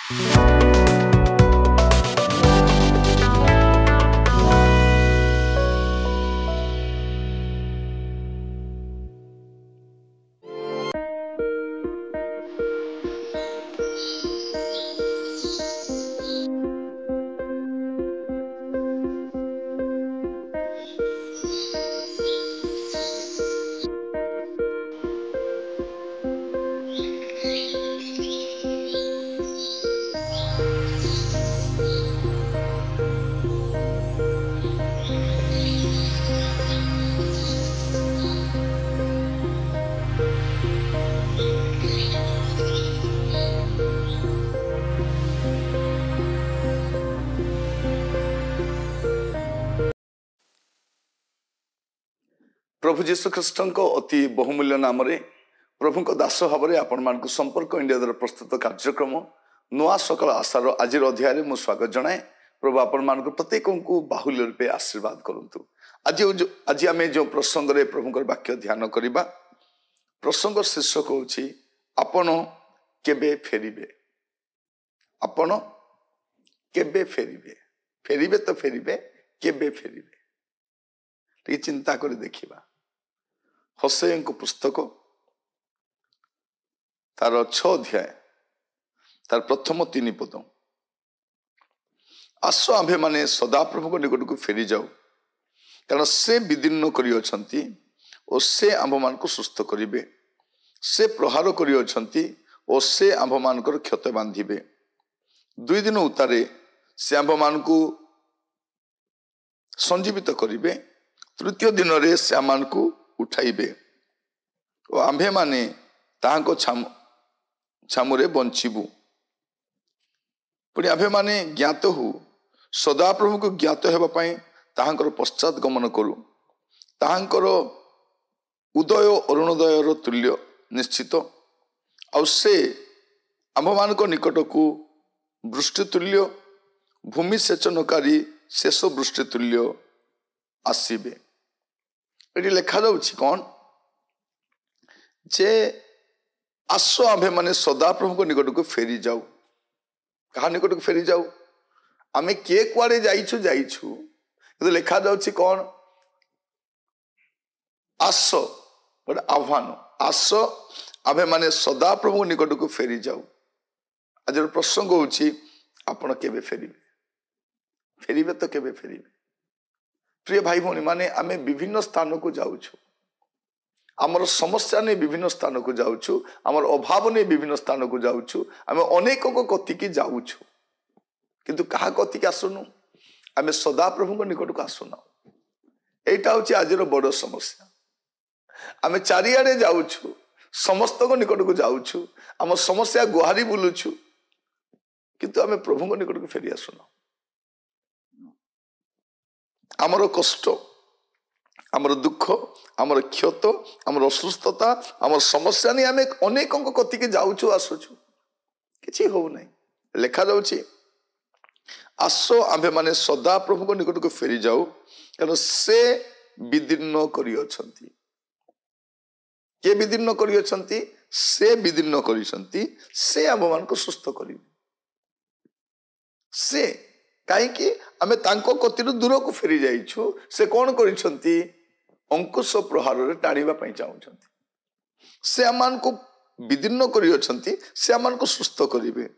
प्रभु जीशु ख्रीष्ट अति बहुमूल्य नाम प्रभु दास भाव आपण मान संपर्क इंडिया द्वारा प्रस्तुत कार्यक्रम नुआ सकाल आशार आज अध्याय में स्वागत जनाए। प्रभु आपण मान प्रत्येक को बाहुल्य रूपे आशीर्वाद करूँ। आज आम जो प्रसंग रे प्रभु वाक्य ध्यान करवा प्रसंग शीर्षक होछि आपण केबे फेरिबे। आपण केबे फेरिबे, फेरिबे तो फेरिबे, केबे फेरिबे टी चिंता कर देखिबा। होसेया पुस्तक तार 6 अध्याय तार प्रथम 3 पद, आस आम्भे माने सदा प्रभु निकट को फेरी जाऊ, कारण से विदीर्ण करी अछंती और से आम्भ मान को सुस्थ करिवे। से प्रहार करी अछंती और से आम्भ मान को क्षत बांधिबे। 2 दिन उतारे से आम्भ मान को संजीवित करिवे। तृतीय दिन रे से आमान को उठाइबे और आम्भे माने ताहाको छामुरे बंचिबु। पुणी आम्भे माने ज्ञात हो सदा प्रभु को ज्ञात हेबा पई ताहांकर पश्चात गमन करू। ताहांकर उदय अरुणोदयर तुल्य निश्चित और से आम्भ मान को निकट को वृष्टि तुल्य भूमि सेचनकारी शेष वृष्टि तुल्य आसीबे। ये लिखा जाउछि कौन जे आसो आम्भे माने सदा प्रभु को निकट को फेरी जाऊ। कहा निकट को फेरी जाऊ? आमे किए कुआडे जाइछु किंतु लिखा जाउछि कौन आसो बट आह्वान आसो आम्भे माने सदा प्रभु निकट को फेरी जाऊ। आज प्रसंग होछि आपण केबे फेरिबे, फेरिबे तो केबे फेरिबे। प्रिय भाई भौणी माने आमे विभिन्न स्थान को जाउछु, आमर समस्या ने विभिन्न स्थान को जाउछु, आमर अभाव ने विभिन्न स्थान को जाउछु, आमे अनेक को कथि की जाउछु किंतु कहा कथि के आसुनु? आमे सदा प्रभु को निकट को आसुना। एटा होछि आजर बड़ समस्या। आमे चारियाडे जाउछु, समस्त को निकट को जाउछु, आम समस्या गुहारी बुलुछु किंतु आमे प्रभु को निकट को फेरी आसुना। आमर कष्ट, आमर दुख, आमर क्षत, आमर असुस्थता, आमर समस्या नहीं आमे अनेक कथि के जाउछु आसुछु, किछि हो नहीं। लिखा जाउछि आसो आम्भे माने सदा प्रभु को निकट को फेरी जाऊ, कारण से विदीर्ण करी अछंती। के विदीर्ण करी अछंती? से विदीर्ण करी अछंती, से आम्भ मान को सुस्थ करिवे। से कहीं आमे तांको कतिरु दूर को फेरी जाइछु, से कौन करिसंती? अंकुश प्रहार रे टाणीबा पई चाहुचंती। से आमान को विदीर्ण करी अछंती, से आमान को सुस्थ करिवे।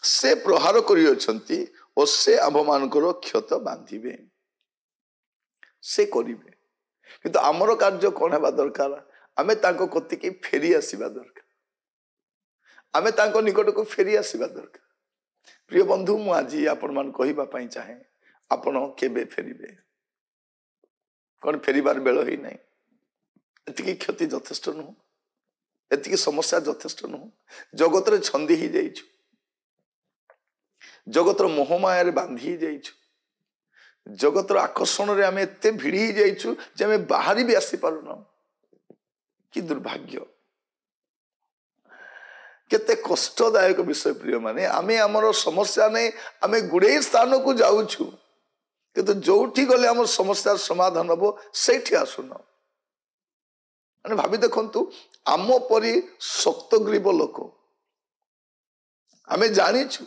से प्रहार करी अछंती और से आम्भ मानकर क्षत बांधिबे। से करिवे किंतु आमर कार्य कौन हेबा दरकार? आमे तांको कति की फेरी आसीबा दरकार, आमे तांको निकट को फेरी आसीबा दरकार। प्रिय बंधु मु आज आपण मान कहिबा पई चाहे आपण केबे फेरिबे। कौन फेरिबार बेल ही नहीं? एतिकी क्षति यथेष्ट नुह, एतिकी समस्या यथेष्ट नुह। जगत रे छंदी ही जाइछु, जगत रो मोहमाया रे बांधी ही जाइछु, जगत रो आकर्षण रे आमे एते भिड़ी ही जाइछु जे आमे बाहरी भी आसी पारुना। कि दुर्भाग्य, केते कष्टदायक विषय प्रिय माने। आमे हमर समस्या नहीं आमे गुडे स्थान को जाउछु किंतु जोठी गले हमर समस्या समाधान हबो सेठी आसुना। माने भाबी देखंतु आम परी शक्तग्रीव लोक आमे जानिछु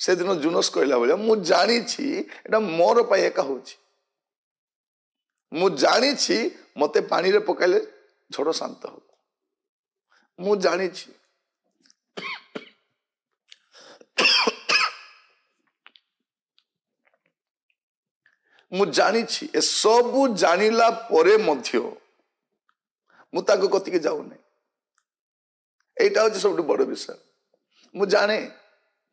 से दिन जुनस कहला भाया मु जानी एटा मोर पाई एका होची मु जानी मते पानी रे पकाइले झड़ शांत हो मु जानी मु जानी ए सबु जानिला परे मध्य मु ताको कति के जाऊ नहीं एटा होची सबटु बड़ विषय मु जाने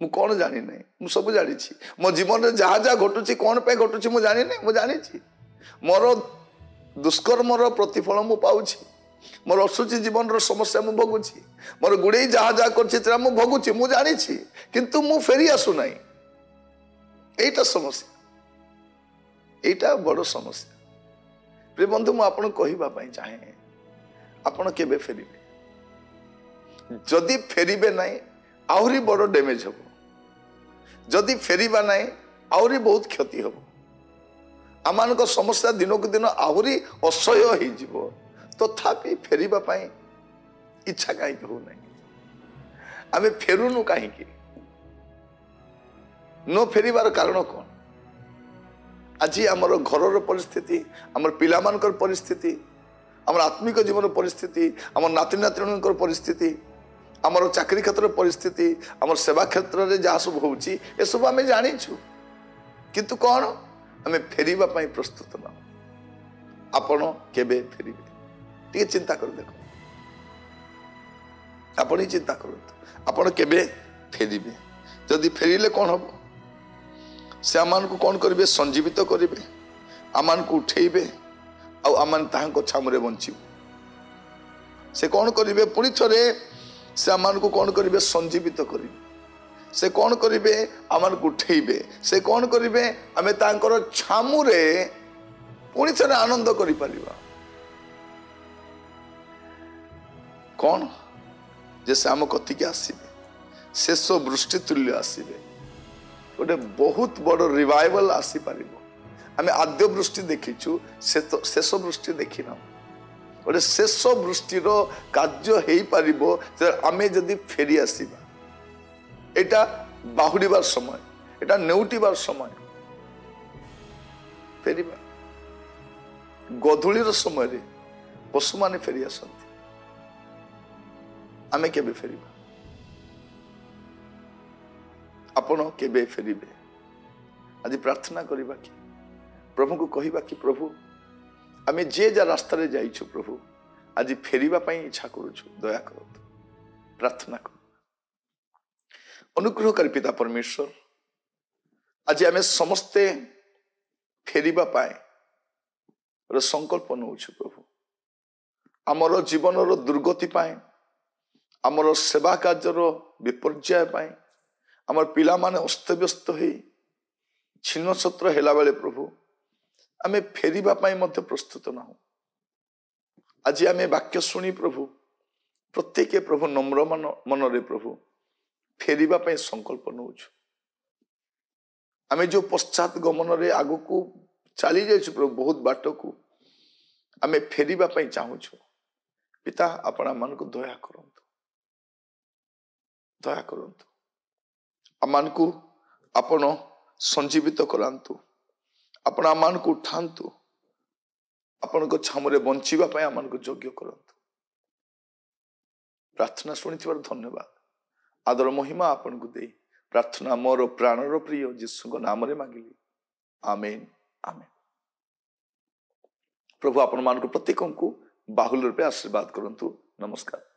मु कौन जानी नहीं मु सब जानी मो जीवन में जहाँ जहाँ घटुची कौन पे घटुची मु जानी नहीं मु जानी मोर दुष्कर्मर प्रतिफल मु पाउछि मोर असुची जीवन रो समस्या मु भोगुछि मोर गुड़े जहाँ जहाँ कर मु भोगुछि मु जानी किंतु मु फेरी आसु नहीं एटा समस्या एटा बड़ समस्या प्रिय बंधु मु आपन कहिबा पई चाहे आपन केबे फेरिबे जदि फेरिबे नहीं आहुरी बड़ डैमेज हम जदि फेरिबा नहीं आहुरी बहुत क्षति हम आमान को समस्या दिन को दिन आहुरी असह्य हो जीवो तथापि फेरिबा पई इच्छा कहीं हो नहीं आमे फेरुनु कहीं न फेरिबार कारण कौन आज आमर घर परिस्थिति आमर पिलामानकर परिस्थिति आमर आत्मिक जीवन परिस्थिति आमर नाती नातुणी परिस्थिति आमर चाकरी क्षेत्र परिस्थिति आमर सेवा क्षेत्र में जहाँ सब हो सब आम जाचु किंतु कौन आम फेरिबा पई प्रस्तुत न आपण केबे फेरिबे टिके चिंता कर देखो आपण ही चिंता करतु आपण केबे फेरिबे जदि फेरिले कौन हम से आमान को कौन करिवे संजीवित करिवे आमान को उठेइबे आ आमान ताहां को छामुरे बंचिबो से कौन करिवे पुणी थरे से आमान को कौन करिवे संजीवित करिवे से कौन करिवे आमान को उठेइबे से कौन करिवे आमे तांकर छामुरे पुणी थरे आनंद करि परिबा कौन जे से आम कति के आसीबे शेष वृष्टि तुल्य आसीबे गोटे बहुत बड़ रिवाइवल आसी पारिबो आमे आद्य वृष्टि देखिछु शेष वृष्टि देखिना गोटे शेष वृष्टिर कार्य हेई पारिबो आमे जदि फेरी आसीबा एटा बाहुड़ीबार समय एटा नेउटिबार समय फेरिबा गधुलीर समय रे पशु माने फेरी आसंती आमे केबे फेरिबा आपण केबे फेरिबे आज प्रार्थना करिबा कि प्रभु को कहिबा कि प्रभु आमे जे जा रास्ता रे जाइछु प्रभु आज फेरिबा पई इच्छा करूछु दया करत प्रार्थना कर अनुग्रहकारी पिता परमेश्वर आज आमे समस्ते फेरिबा पाए रो संकल्प नउछु प्रभु हमर जीवन रो दुर्गति पाए हमर सेवा कार्य रो विपर्जय पाए हमर पिला माने अस्तव्यस्त हो छिन्न छत्र हेला बेले प्रभु आमे फेरिबा पाई मध्य प्रस्तुत ना हो आज आमे वाक्य सुनी प्रभु प्रत्येक प्रभु नम्र मन रे प्रभु फेरिबा पाई संकल्प नउछु आमे जो पश्चात गमन रे आगु को चली जाइछु प्रभु बहुत बाट को आमे फेरिबा पाई चाहूछु पिता आपना मन को दया करंतु आमान को आपण संजीवित करांतु आपण आमान को उठांतु आपण को छामुरे बंचिबा पय आमान को योग्य करंतु प्रार्थना सुनिथिबार धन्यवाद आदर महिमा आपण को दे प्रार्थना मोर प्राणर प्रिय यीशु को नाम रे मांगिली आमेन आमेन प्रभु आपण मान को प्रत्येक को बाहुल रूपे आशीर्वाद करंतु नमस्कार।